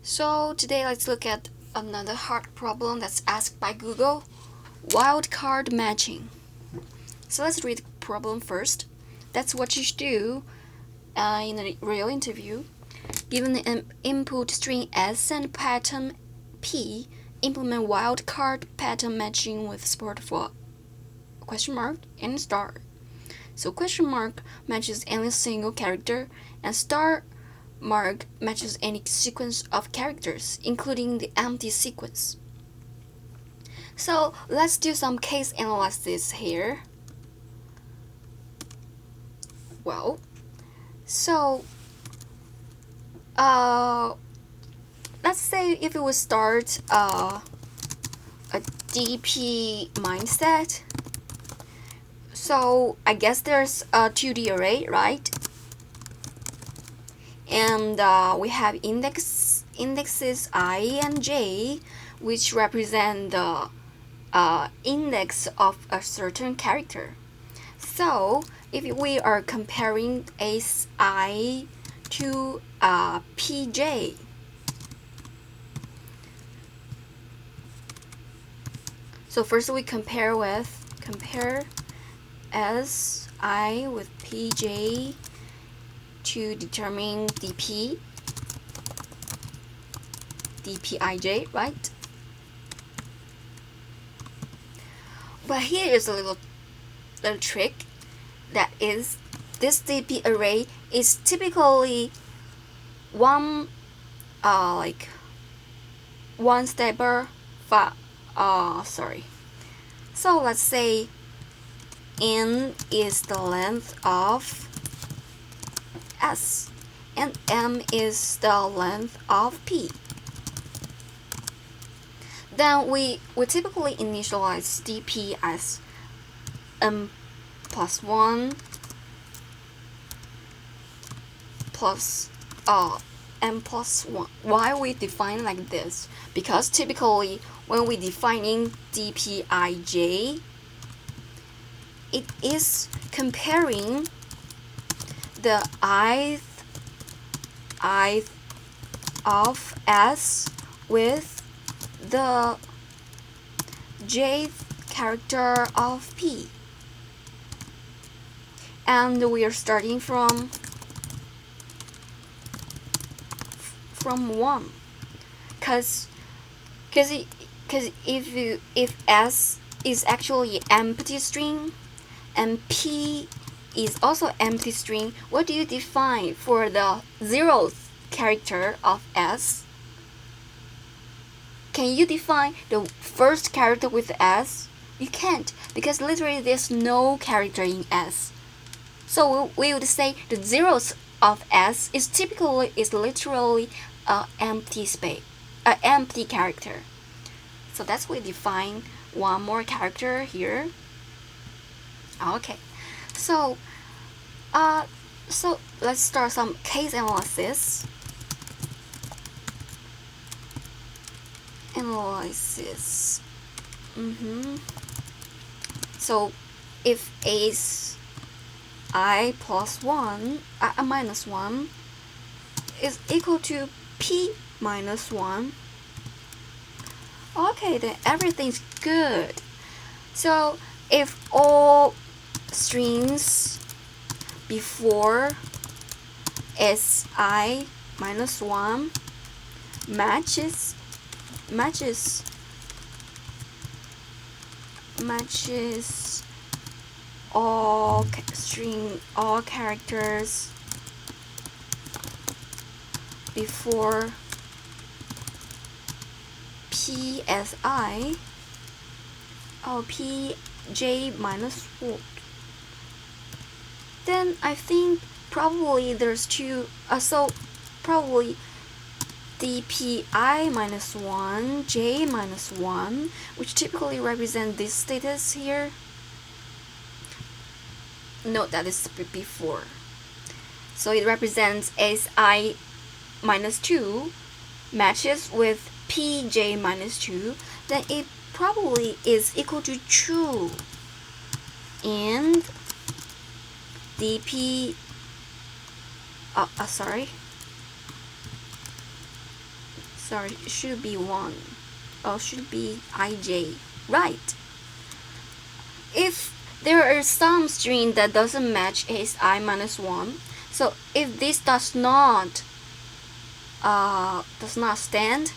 So today let's look at another hard problem that's asked by Google, wildcard matching. So let's read the problem first. That's what you should do in a real interview. Given an input string S and pattern P, implement wildcard pattern matching with support for question mark and star. So question mark matches any single character and star mark matches any sequence of characters, including the empty sequence. So let's do some case analysis here. Well, so let's say if it would start a DP mindset. So I guess there's a 2D array, right? And we have indexes I and J, which represent the index of a certain character. So if we are comparing SI to PJ, so first we compare SI with PJ to determine DPIJ, right? But here is a little trick. That is, this DP array is typically one stepper. So let's say N is the length of S and M is the length of P. Then we typically initialize DP as M plus 1 plus M plus 1. Why we define like this? Because typically when we defining DPIJ, it is comparing the ith of S with the jth character of P. And we are starting from 1, cause if S is actually empty string and P is also empty string, what do you define for the 0th character of S? Can you define the first character with S? You can't, because literally there's no character in S. So we would say the 0th of S is literally an empty space, an empty character. So that's we define one more character here. Okay, so let's start some case analysis. So if A is I plus 1, minus 1 is equal to P minus 1. Okay, then everything's good. So if all strings before SI minus 1 matches all characters before PSI or PJ minus 4, then I think probably there's two, so probably DPI minus 1, J minus 1, which typically represent this status here. Note that is before. So it represents SI minus 2 matches with PJ minus 2, then it probably is equal to true. And DP sorry, it should be 1. Or should be ij. Right. If there is some string that doesn't match is I minus 1, so if this does not stand,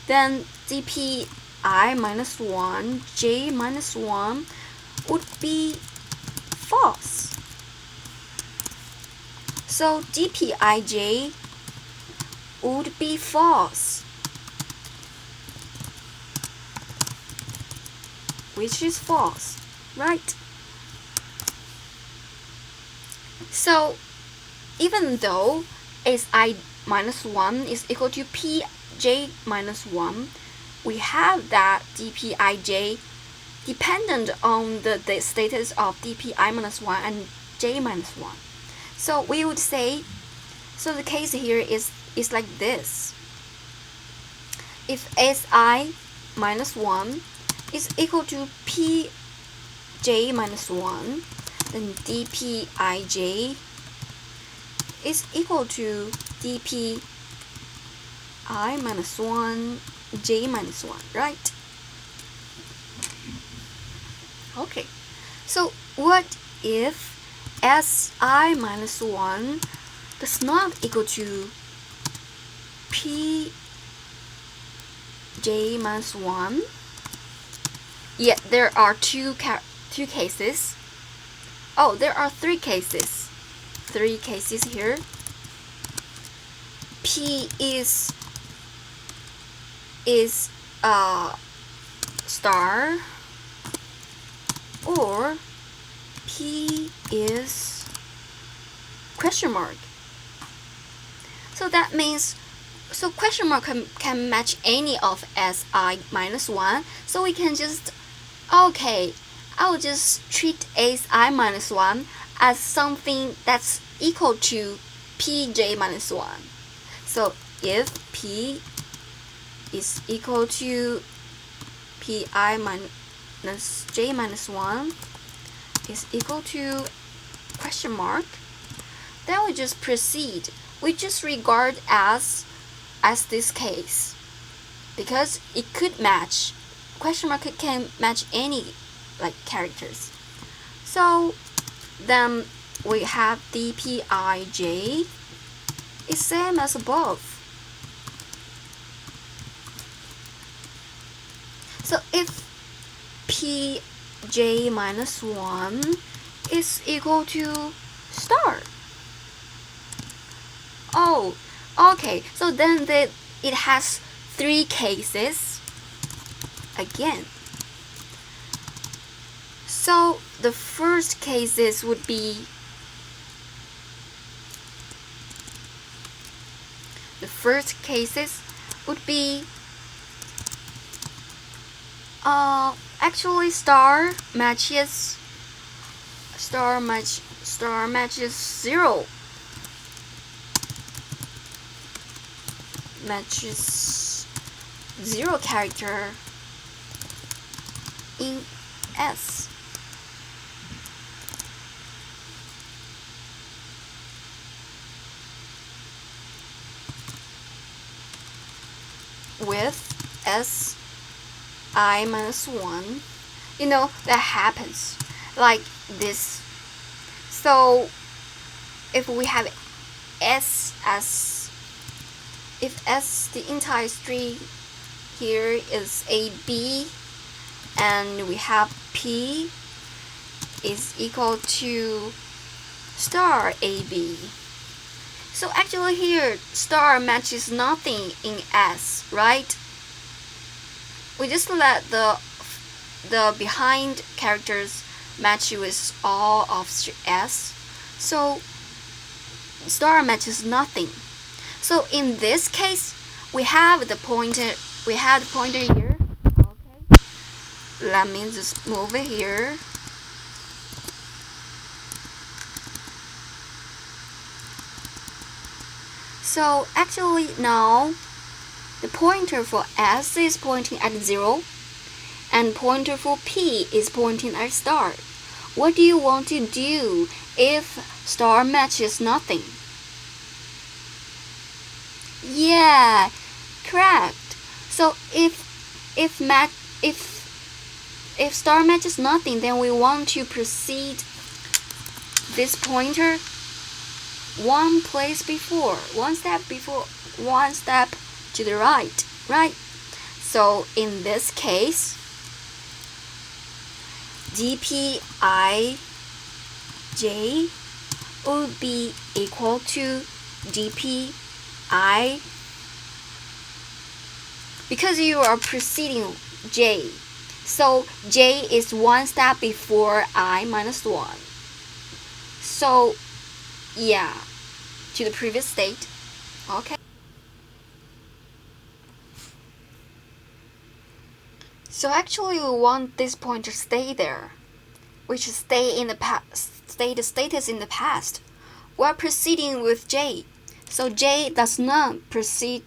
then dp I minus 1 j minus 1 would be false. So dpij would be false, which is false, right? So even though si minus 1 is equal to pj minus 1, we have that dpij dependent on the status of dpi minus 1 and j minus 1. So we would say, so the case here is like this. If si minus 1 is equal to pj minus 1, then dpij is equal to dpi minus 1 j minus 1, right? Okay, so what if si minus 1 does not equal to pj minus 1? Yet there are two cases. Oh, there are three cases. Three cases here. P is star, or P is question mark. So that means, so question mark can match any of si minus 1. So we can just, okay, I'll just treat si minus 1 as something that's equal to pj minus 1. So if p is equal to pi minus j minus 1 is equal to question mark, then we just proceed. We just regard as this case, because it could match. Question mark can match any like characters. So then we have dpij is same as above. So if pj minus 1 is equal to star. Oh, okay, so then it has three cases again. So the first cases would be actually star matches 0. Matches 0 character in S. With si minus 1, you know, that happens like this. So if we have S as, if S, the entire string here is AB, and we have P is equal to star AB. So actually here, star matches nothing in S, right? We just let the behind characters match with all of S. So star matches nothing. So in this case, we have the pointer here. Okay. Let me just move it here. So actually now the pointer for S is pointing at 0 and pointer for P is pointing at star. What do you want to do if star matches nothing? Yeah, Correct. So if star matches nothing, then we want to proceed this pointer one step to the right, right? So in this case, dpij would be equal to dpi, because you are preceding j, so j is one step before I minus 1. So yeah, to the previous state. Okay. So actually we want this pointer to stay there, which is stay in the past, stay the status in the past. We're proceeding with j, so j does not stay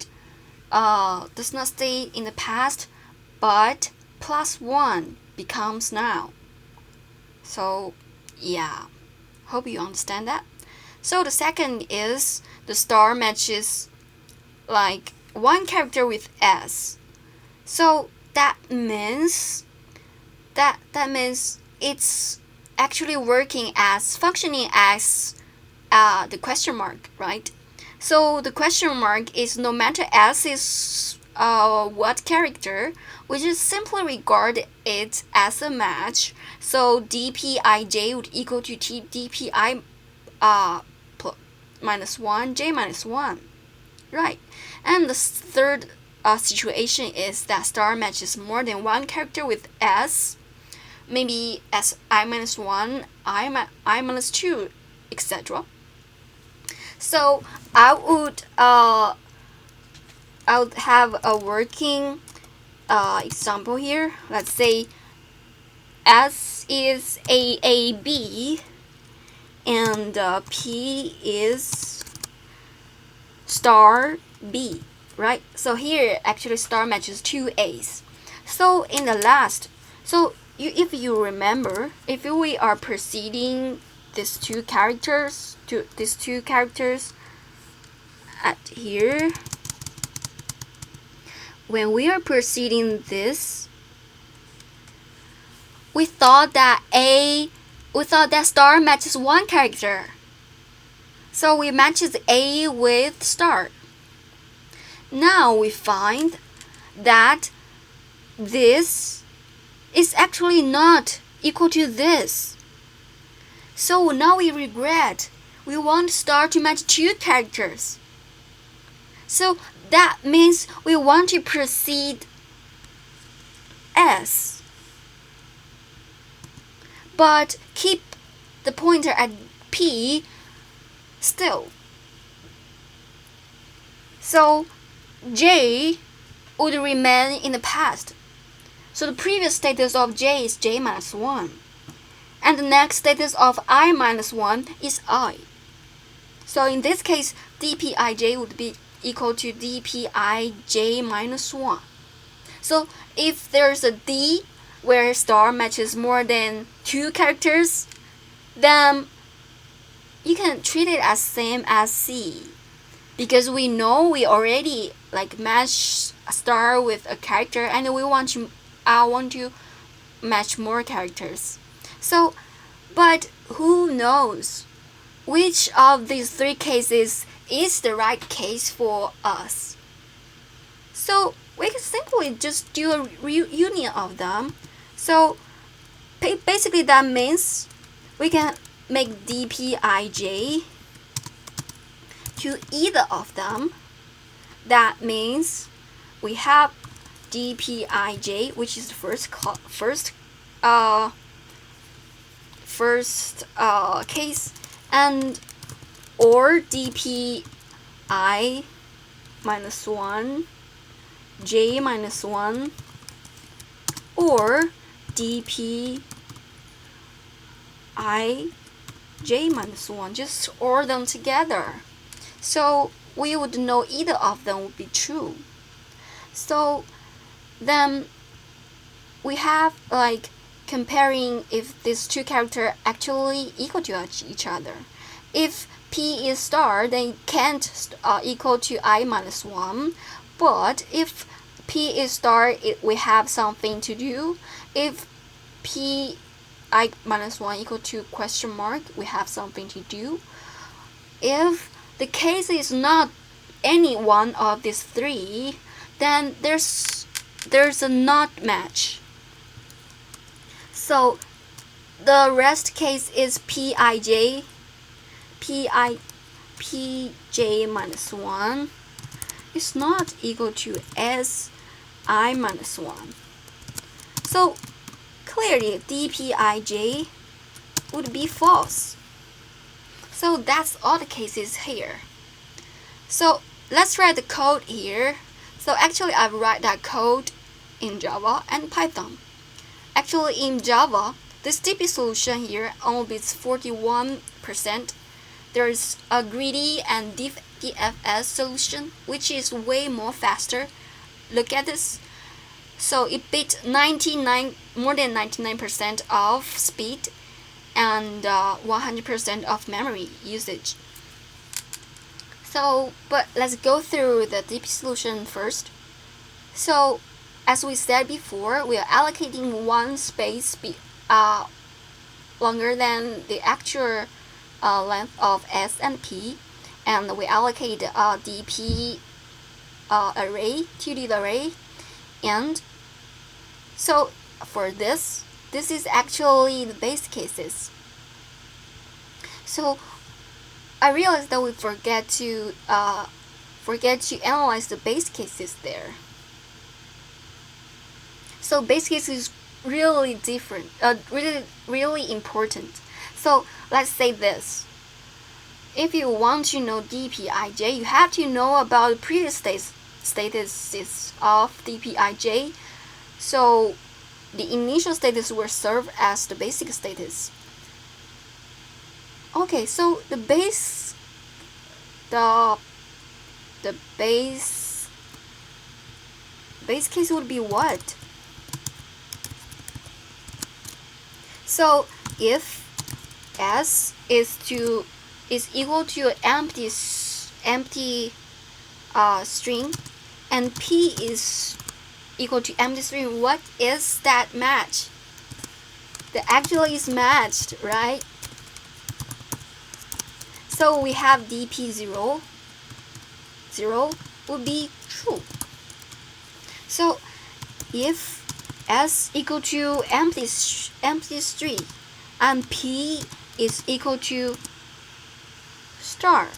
in the past, but +1 becomes now. So yeah, hope you understand that. So the second is the star matches like one character with s. So that means it's actually functioning as the question mark, right? So the question mark is no matter s is what character, we just simply regard it as a match. So dpij would equal to dpi minus 1, j minus 1, right? And the third situation is that star matches more than one character with s, maybe as I minus 1, I minus 2, etc. So I would have a working example here. Let's say S is AAB and P is star B, right? So here actually star matches two A's. So in the last, if you remember, if we are proceeding these two characters at here, when we are proceeding this, we thought that star matches one character, so we matches A with star. Now we find that this is actually not equal to this. So now we regret. We want star to match two characters. So that means we want to proceed S, but keep the pointer at P still. So J would remain in the past. So the previous status of J is J minus 1. And the next status of I minus 1 is I. So in this case, dpij would be equal to dpij minus 1. So if there's a D where star matches more than two characters, then you can treat it as same as C, because we know we already match a star with a character, and I want to match more characters. So, but who knows which of these three cases is the right case for us? So we can simply just do a reunion of them. So basically that means we can make dpij to either of them. That means we have dpij, which is the first case, and or dpi minus 1, j minus 1, or dpi j minus 1. Just OR them together. So we would know either of them would be true. So then we have comparing if these two characters actually equal to each other. If P is star, then it can't equal to I minus 1, But if P is star, we have something to do. If P I minus 1 equal to question mark, we have something to do. If the case is not any one of these three, then there's a not match. So the rest case is Pij minus 1 is not equal to Si minus 1. So clearly dPij would be false. So that's all the cases here. So let's write the code here. So actually I write that code in Java and Python. Actually in Java, this DP solution here only is 41%. There's a greedy and DFS solution, which is way more faster. Look at this. So it beat more than 99% of speed and 100% of memory usage. So, but let's go through the DP solution first. So, as we said before, we are allocating one space longer than the actual length of S and P, and we allocate a DP array, 2D array, and so for this is actually the base cases. So I realized that we forget to analyze the base cases there. So base case is really different, really important. So let's say this. If you want to know dPij, you have to know about the previous statuses of dPij. So the initial status will serve as the basic status. Okay, so the base case would be what? So if S is equal to empty string and P is equal to empty string, what is that match? That actually is matched, right? So we have dP0 would be true. So if S equal to empty string and P is equal to star,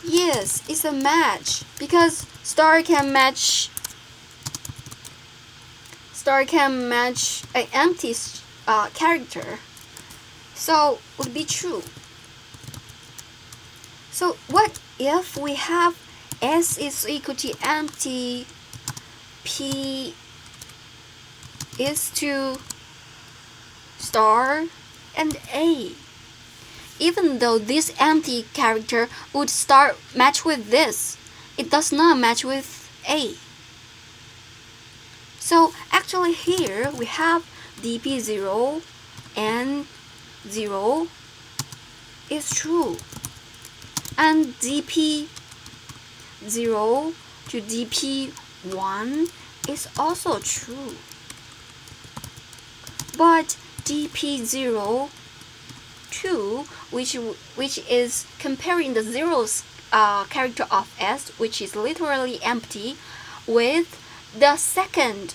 yes, it's a match because star can match an empty character, so would be true. So what if we have S is equal to empty, P is to star, and A? Even though this empty character would match with this, it does not match with A. So actually here we have dP0 and 0 is true, and dP0 to dP1 is also true. But dP0 2, which is comparing the zeros character of S, which is literally empty, with the second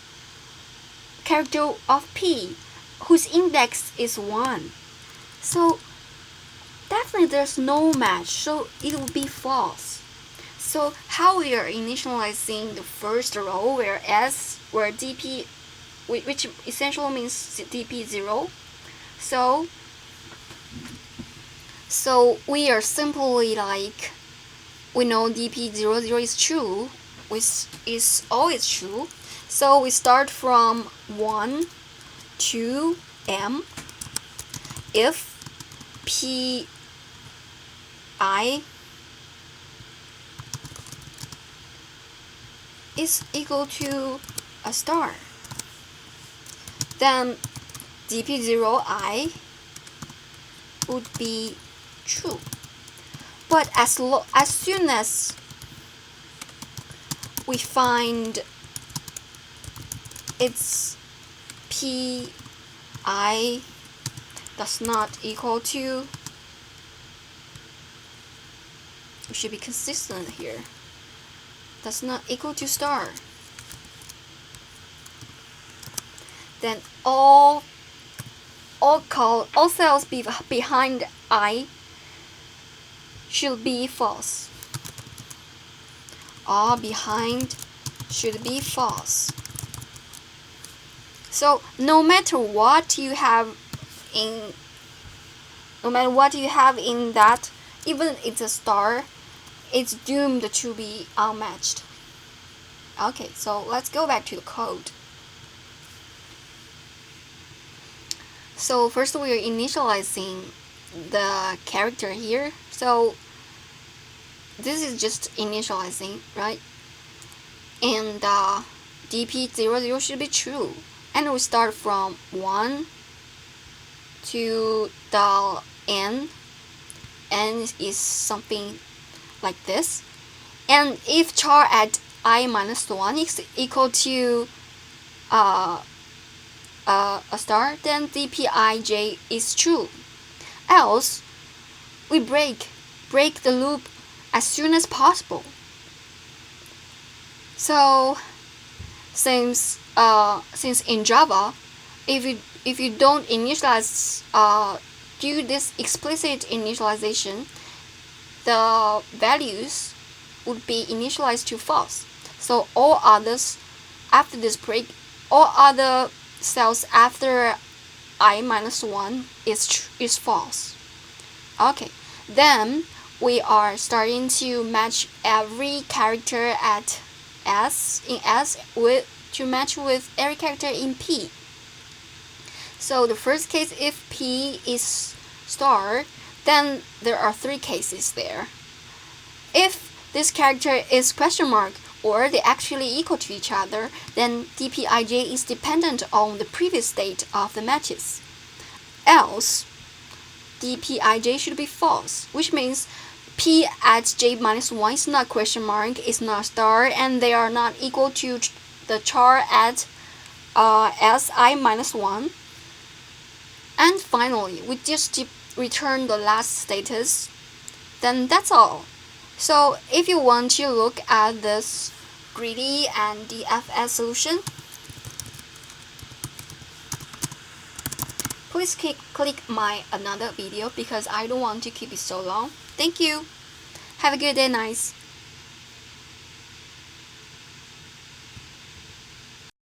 character of P, whose index is 1. So definitely there's no match, so it will be false. So how we are initializing the first row where DP, which essentially means dP0. So we are simply like, we know dP00 is true, which is always true. So we start from 1 to M. If Pi is equal to a star, then dP0I would be true. But as soon as we find it's pi does not equal to, we should be consistent here, does not equal to star, then all cells behind I should be false. All behind should be false. So no matter what you have in that, even if it's a star, it's doomed to be unmatched. Okay, so let's go back to the code. So first we are initializing the character here. So this is just initializing, right? And dp00 should be true. And we start from 1 to the n. N is something like this. And if char at I minus 1 is equal to a star, then dpij is true. Else, we break the loop as soon as possible. So since in Java, if you don't initialize do this explicit initialization, the values would be initialized to false. So all others after this break, all other cells after I minus 1 is false. Okay, then we are starting to match every character at S to match with every character in P. So the first case, if P is star, then there are 3 cases there. If this character is question mark or they actually equal to each other, then dpij is dependent on the previous state of the matches. Else, dpij should be false, which means P at j minus 1 is not question mark, is not star, and they are not equal to the char at si minus 1. And finally, we just return the last status. Then that's all. So if you want to look at this greedy and DFS solution, please click my another video because I don't want to keep it so long. Thank you. Have a good day, nice.